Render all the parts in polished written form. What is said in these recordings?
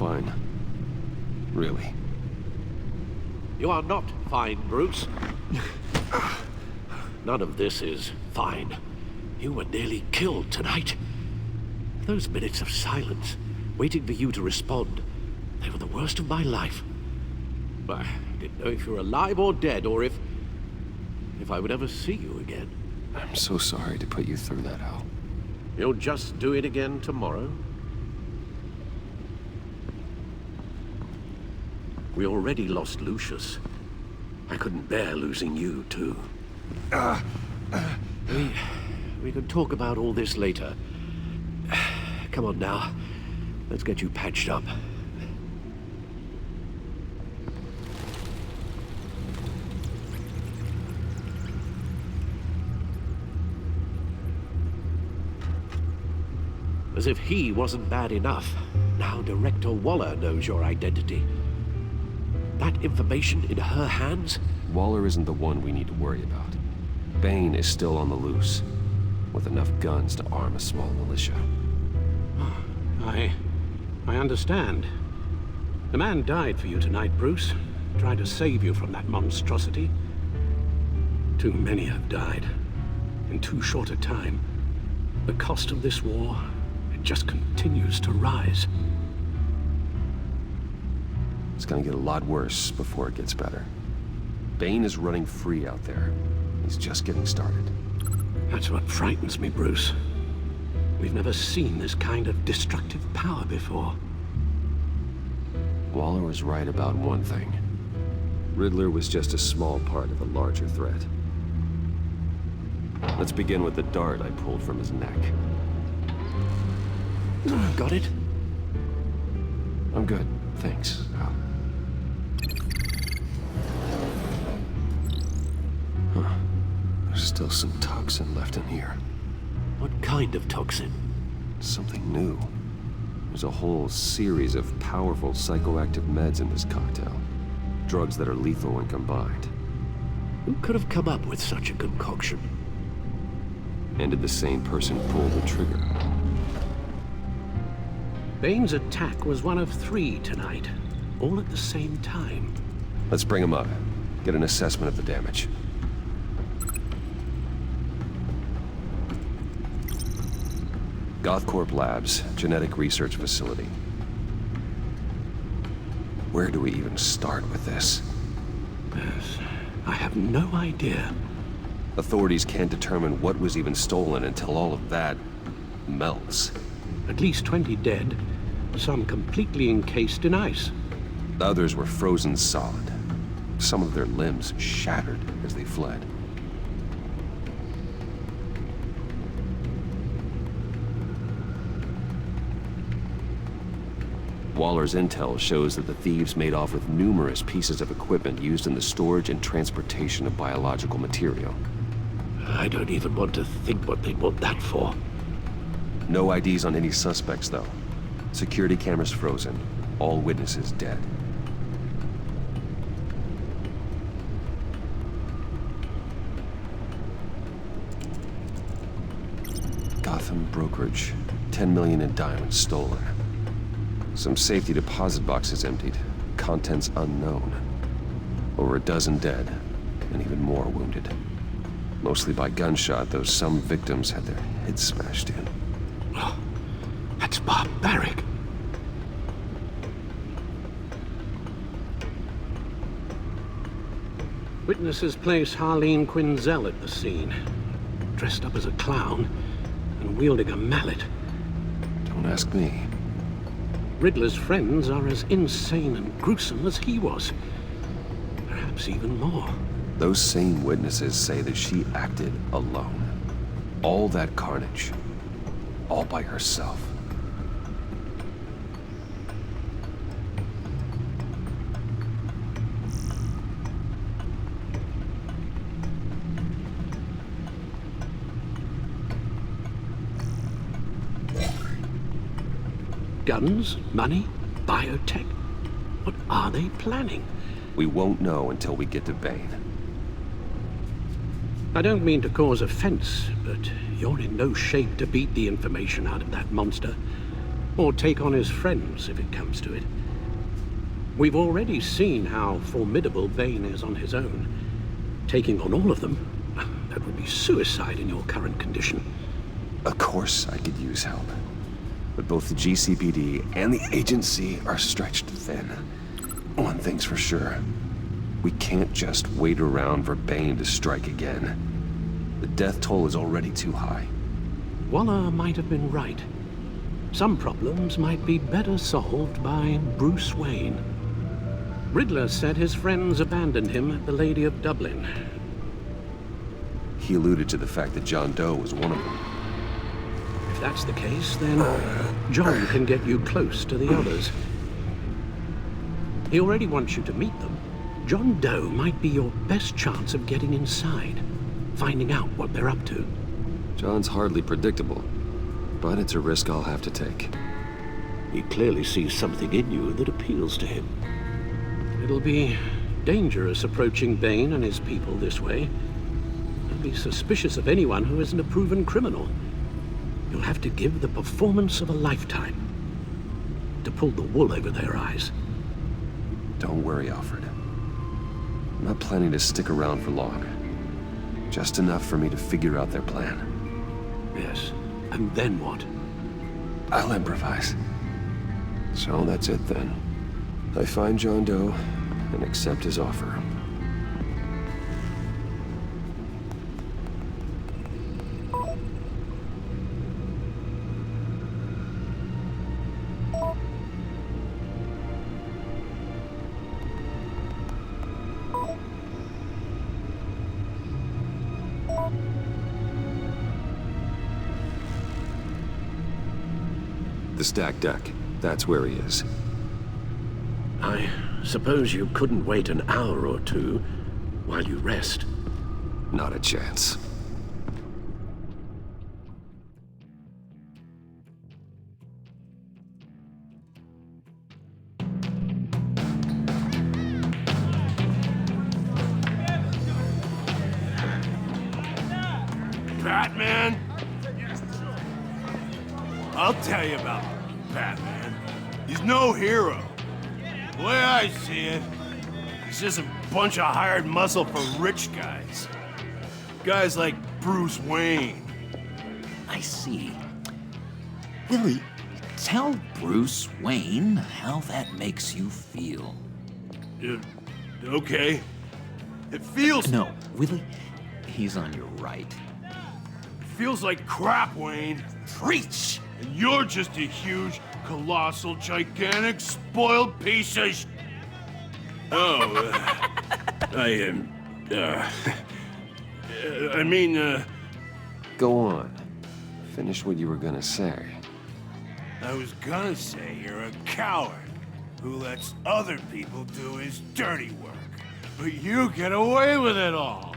fine. Really. You are not fine, Bruce. None of this is fine. You were nearly killed tonight. Those minutes of silence, waiting for you to respond, they were the worst of my life. I didn't know if you were alive or dead, or if I would ever see you again. I'm so sorry to put you through that, Al. You'll just do it again tomorrow? We already lost Lucius. I couldn't bear losing you, too. We can talk about all this later. Come on now. Let's get you patched up. As if he wasn't bad enough, now Director Waller knows your identity. That information in her hands? Waller isn't the one we need to worry about. Bane is still on the loose, with enough guns to arm a small militia. I understand. The man died for you tonight, Bruce. Tried to save you from that monstrosity. Too many have died. In too short a time. The cost of this war, it just continues to rise. It's gonna get a lot worse before it gets better. Bane is running free out there. He's just getting started. That's what frightens me, Bruce. We've never seen this kind of destructive power before. Waller was right about one thing. Riddler was just a small part of a larger threat. Let's begin with the dart I pulled from his neck. Got it? I'm good, thanks, Al. Huh. There's still some toxin left in here. What kind of toxin? Something new. There's a whole series of powerful psychoactive meds in this cocktail. Drugs that are lethal when combined. Who could have come up with such a concoction? And did the same person pull the trigger? Bane's attack was one of 3 tonight, all at the same time. Let's bring him up. Get an assessment of the damage. Gothcorp Labs, genetic research facility. Where do we even start with this? Yes, I have no idea. Authorities can't determine what was even stolen until all of that melts. At least 20 dead, some completely encased in ice. The others were frozen solid. Some of their limbs shattered as they fled. Waller's intel shows that the thieves made off with numerous pieces of equipment used in the storage and transportation of biological material. I don't even want to think what they'd want that for. No IDs on any suspects, though. Security cameras frozen. All witnesses dead. Gotham brokerage. 10 million in diamonds stolen. Some safety deposit boxes emptied. Contents unknown. Over a dozen dead, and even more wounded. Mostly by gunshot, though some victims had their heads smashed in. Oh, that's barbaric. Witnesses place Harleen Quinzel at the scene, dressed up as a clown and wielding a mallet. Don't ask me. Riddler's friends are as insane and gruesome as he was. Perhaps even more. Those same witnesses say that she acted alone. All that carnage. All by herself. Guns, money, biotech. What are they planning? We won't know until we get to Bane. I don't mean to cause offense, but you're in no shape to beat the information out of that monster. Or take on his friends, if it comes to it. We've already seen how formidable Bane is on his own. Taking on all of them, that would be suicide in your current condition. Of course I could use help. But both the GCPD and the agency are stretched thin. One thing's for sure. We can't just wait around for Bane to strike again. The death toll is already too high. Waller might have been right. Some problems might be better solved by Bruce Wayne. Riddler said his friends abandoned him at the Lady of Dublin. He alluded to the fact that John Doe was one of them. If that's the case, then John can get you close to the others. He already wants you to meet them. John Doe might be your best chance of getting inside, finding out what they're up to. John's hardly predictable, but it's a risk I'll have to take. He clearly sees something in you that appeals to him. It'll be dangerous approaching Bane and his people this way. He'll be suspicious of anyone who isn't a proven criminal. You'll have to give the performance of a lifetime to pull the wool over their eyes. Don't worry, Alfred. I'm not planning to stick around for long. Just enough for me to figure out their plan. Yes, and then what? I'll improvise. So that's it then. I find John Doe and accept his offer. The stacked deck. That's where he is. I suppose you couldn't wait an hour or two while you rest. Not a chance. Batman? I'll tell you about Batman. He's no hero. The way I see it, he's just a bunch of hired muscle for rich guys. Guys like Bruce Wayne. I see. Willie, tell Bruce Wayne how that makes you feel. Okay. It feels... No, Willie, he's on your right. It feels like crap, Wayne. Preach! And you're just a huge, colossal, gigantic, spoiled piece of Oh, I mean, Go on. Finish what you were gonna say. I was gonna say you're a coward who lets other people do his dirty work. But you get away with it all.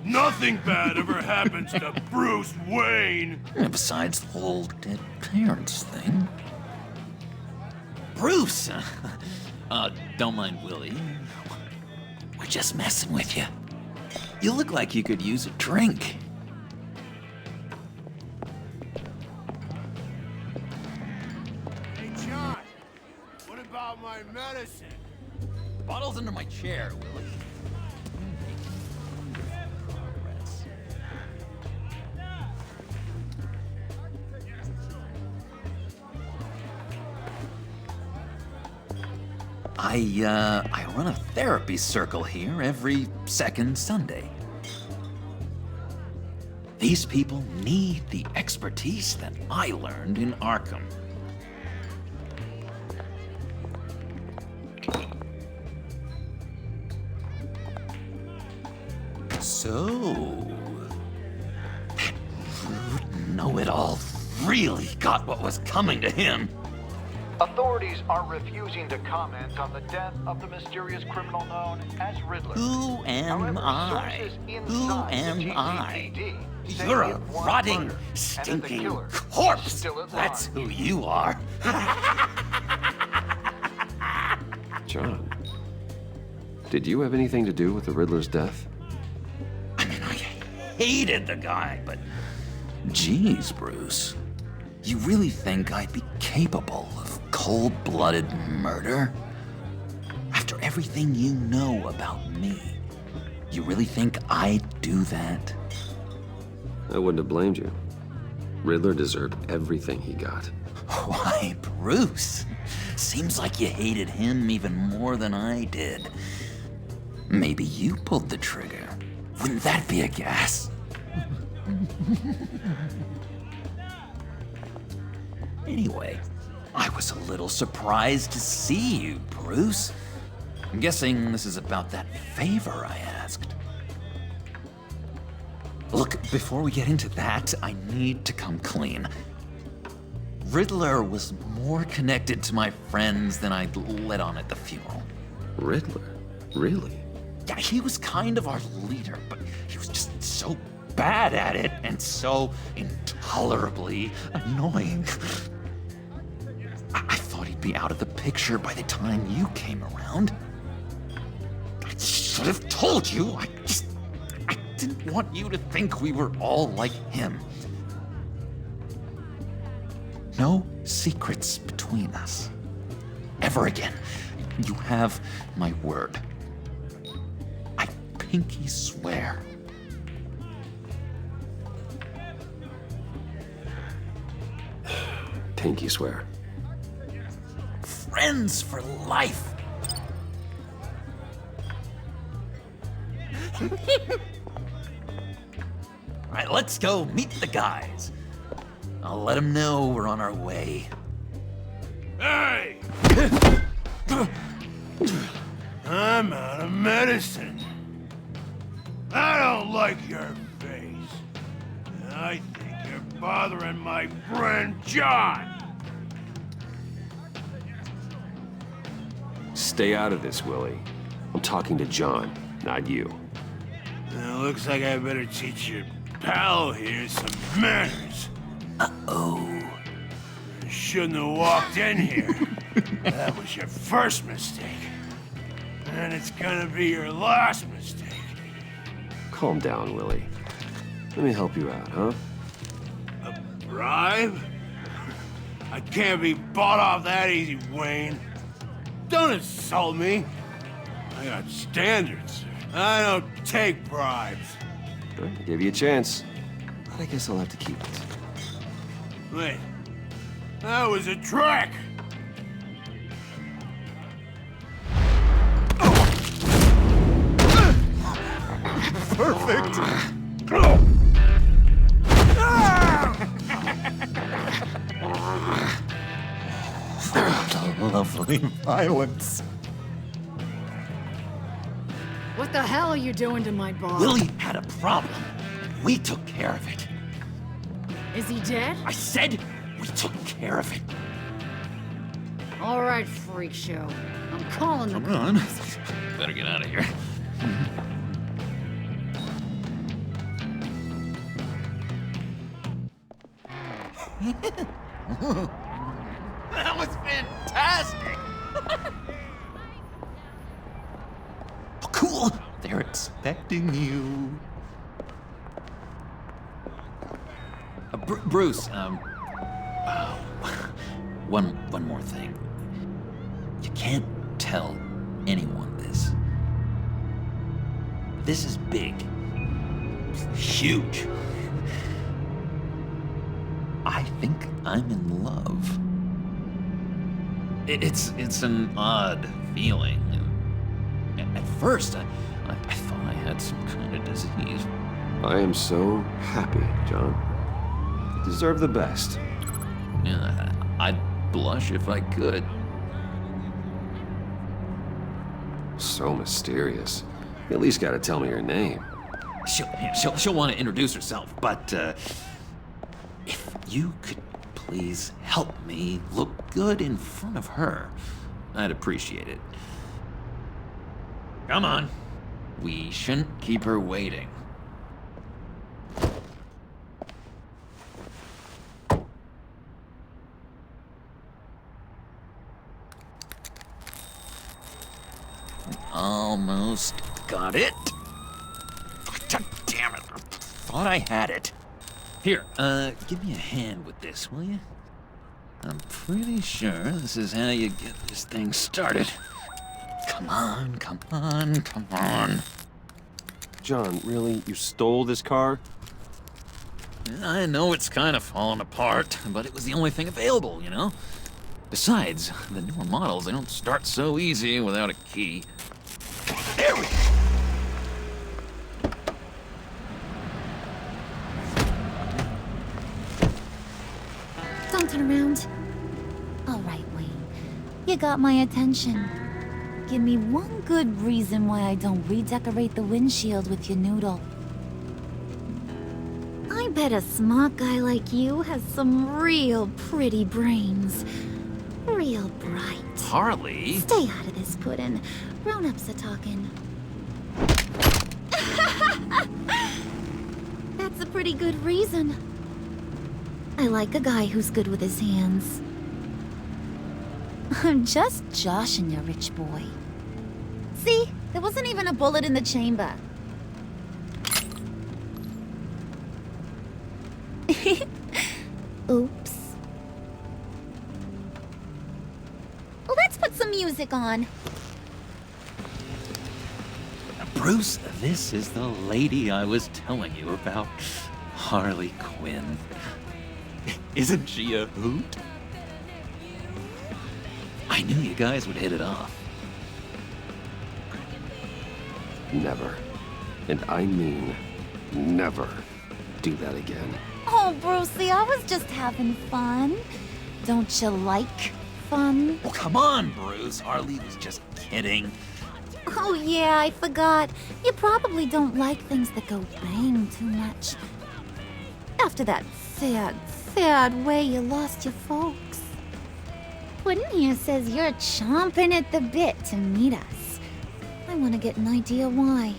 Nothing bad ever happens to Bruce Wayne. Besides the whole dead parents thing. Bruce! Don't mind Willie. We're just messing with you. You look like you could use a drink. Hey, John, what about my medicine? The bottle's under my chair, Willie. I run a therapy circle here every second Sunday. These people need the expertise that I learned in Arkham. So, that rude know-it-all really got what was coming to him. Authorities are refusing to comment on the death of the mysterious criminal known as Riddler. Who am However, I? sources Who inside the am I? GCPD say You're he a had one rotting, murder, and that the stinking killer is corpse. still at That's large. who you are. John, did you have anything to do with the Riddler's death? I mean, I hated the guy, but geez, Bruce, you really think I'd be capable of cold-blooded murder? After everything you know about me, you really think I'd do that? I wouldn't have blamed you. Riddler deserved everything he got. Why, Bruce? Seems like you hated him even more than I did. Maybe you pulled the trigger. Wouldn't that be a gas? Anyway, I was a little surprised to see you, Bruce. I'm guessing this is about that favor I asked. Look, before we get into that, I need to come clean. Riddler was more connected to my friends than I'd let on at the funeral. Riddler? Really? Yeah, he was kind of our leader, but he was just so bad at it and so intolerably annoying. I thought he'd be out of the picture by the time you came around. I should have told you. I didn't want you to think we were all like him. No secrets between us. Ever again. You have my word. I pinky swear. Pinky swear. Friends for life. All right, let's go meet the guys. I'll let them know we're on our way. Hey! I'm out of medicine. I don't like your face. I think you're bothering my friend John. Stay out of this, Willie. I'm talking to John, not you. It looks like I better teach your pal here some manners. Uh-oh. You shouldn't have walked in here. That was your first mistake. And it's gonna be your last mistake. Calm down, Willie. Let me help you out, huh? A bribe? I can't be bought off that easy, Wayne. Don't insult me. I got standards. I don't take bribes. All right, I gave you a chance. But I guess I'll have to keep it. Wait. That was a trick! Perfect. Lovely violence. What the hell are you doing to my boss? Willie had a problem. We took care of it. Is he dead? I said we took care of it. All right, freak show. I'm calling the Come on. Better get out of here. That was fantastic! Oh, cool! They're expecting you. Bruce, one more thing. You can't tell anyone this. This is big. Huge. I think I'm in love. It's an odd feeling. At first, I thought I had some kind of disease. I am so happy, John. You deserve the best. Yeah, I'd blush if I could. So mysterious. You at least gotta tell me your name. She'll want to introduce herself, but if you could please help me look good in front of her, I'd appreciate it. Come on. We shouldn't keep her waiting. Almost got it. God damn it. I thought I had it. Here, give me a hand with this, will you? I'm pretty sure this is how you get this thing started. Come on, come on, come on. John, really? You stole this car? I know it's kind of falling apart, but it was the only thing available, you know? Besides, the newer models, they don't start so easy without a key. There we go! Don't turn around. All right, Wayne. You got my attention. Give me one good reason why I don't redecorate the windshield with your noodle. I bet a smart guy like you has some real pretty brains. Real bright. Harley? Stay out of this, Puddin'. Grown-ups are talking. That's a pretty good reason. I like a guy who's good with his hands. I'm just joshing you, rich boy. See? There wasn't even a bullet in the chamber. Oops. Let's put some music on. Bruce, this is the lady I was telling you about. Harley Quinn. Isn't she a hoot? I knew you guys would hit it off. Never. And I mean never do that again. Oh, Brucey, I was just having fun. Don't you like fun? Oh, come on, Bruce. Harley was just kidding. Oh, yeah, I forgot. You probably don't like things that go bang too much. After that sad way you lost your folks. Puddin' here says you're chomping at the bit to meet us. I want to get an idea why.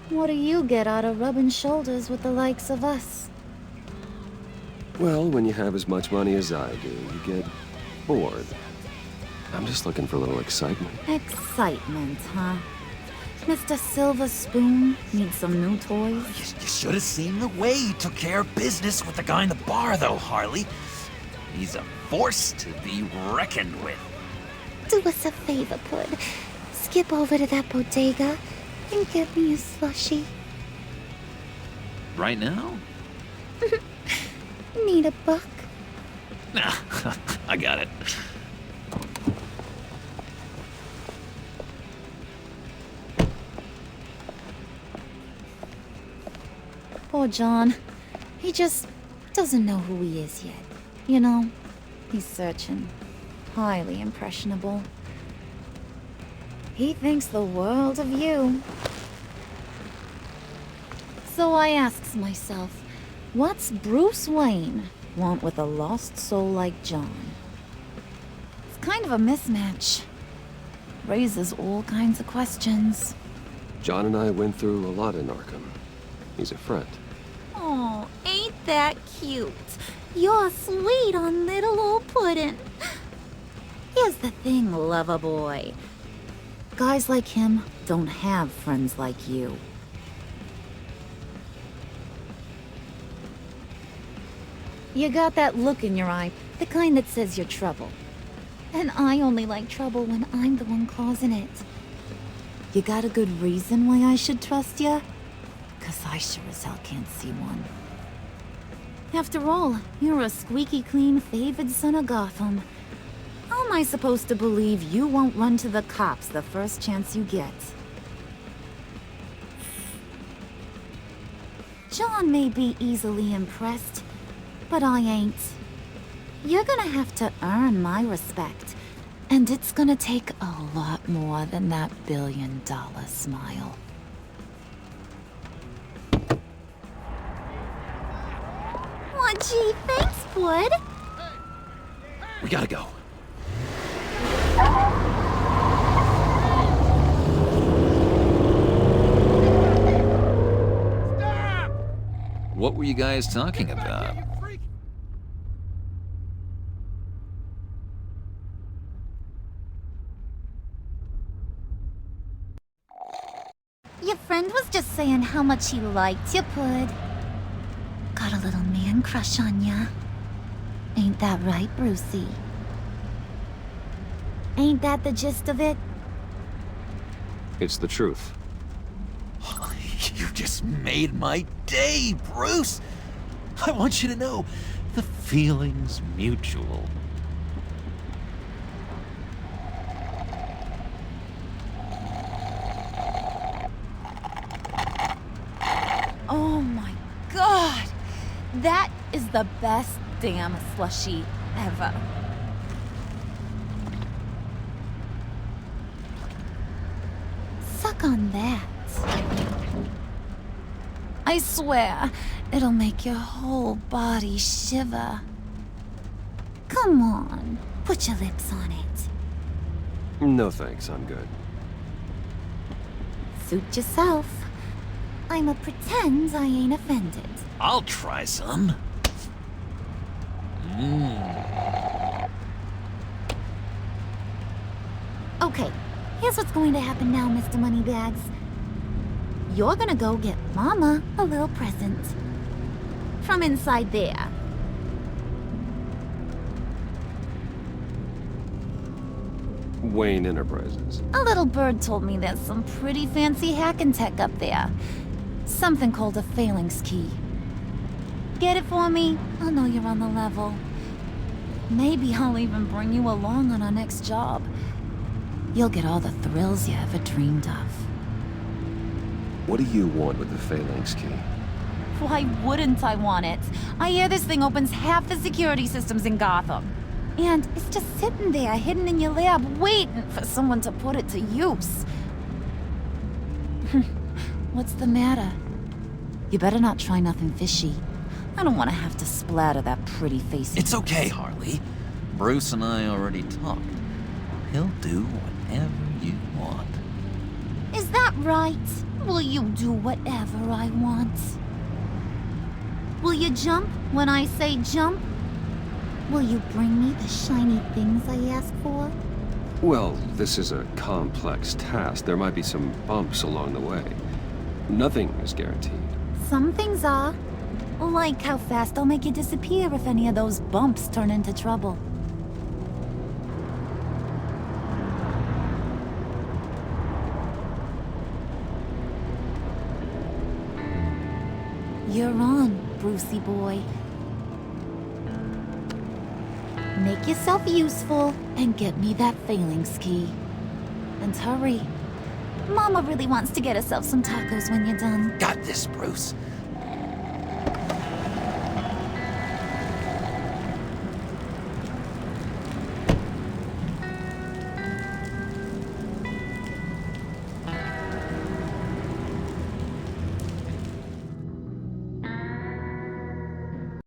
What do you get out of rubbing shoulders with the likes of us? Well, when you have as much money as I do, you get bored. I'm just looking for a little excitement. Excitement, huh? Mr. Silver Spoon needs some new toys? You should have seen the way he took care of business with the guy in the bar, though, Harley. He's a force to be reckoned with. Do us a favor, Pud. Skip over to that bodega and get me a slushie. Right now? Need a buck? Nah, I got it. Poor John. He just doesn't know who he is yet. You know, he's searching. Highly impressionable. He thinks the world of you. So I asks myself, what's Bruce Wayne want with a lost soul like John? It's kind of a mismatch. Raises all kinds of questions. John and I went through a lot in Arkham. He's a friend. Oh, ain't that cute? You're sweet on little old Puddin'. Here's the thing, lover boy. Guys like him don't have friends like you. You got that look in your eye, the kind that says you're trouble. And I only like trouble when I'm the one causing it. You got a good reason why I should trust you? 'Cause I sure as hell can't see one. After all, you're a squeaky clean favored son of Gotham. How am I supposed to believe you won't run to the cops the first chance you get? John may be easily impressed, but I ain't. You're gonna have to earn my respect, and it's gonna take a lot more than that billion-dollar smile. Aw, gee, thanks, Bud. We gotta go. What were you guys talking about? Your friend was just saying how much he liked you, Pud. Got a little man crush on ya. Ain't that right, Brucey? Ain't that the gist of it? It's the truth. You just made my day, Bruce! I want you to know, the feeling's mutual. Oh my god! That is the best damn slushie ever. Suck on that. I swear, it'll make your whole body shiver. Come on, put your lips on it. No thanks, I'm good. Suit yourself. I'ma pretend I ain't offended. I'll try some. Okay, here's what's going to happen now, Mr. Moneybags. You're gonna go get Mama a little present. From inside there. Wayne Enterprises. A little bird told me there's some pretty fancy hacking tech up there. Something called a phalanx key. Get it for me? I'll know you're on the level. Maybe I'll even bring you along on our next job. You'll get all the thrills you ever dreamed of. What do you want with the phalanx key? Why wouldn't I want it? I hear this thing opens half the security systems in Gotham. And it's just sitting there, hidden in your lab, waiting for someone to put it to use. What's the matter? You better not try nothing fishy. I don't want to have to splatter that pretty face. It's okay, Harley. Bruce and I already talked. He'll do whatever you want. Is that right? Will you do whatever I want? Will you jump when I say jump? Will you bring me the shiny things I ask for? Well, this is a complex task. There might be some bumps along the way. Nothing is guaranteed. Some things are. Like how fast I'll make you disappear if any of those bumps turn into trouble. You're on, Brucey boy. Make yourself useful and get me that phalanx key. And hurry. Mama really wants to get herself some tacos when you're done. Got this, Bruce.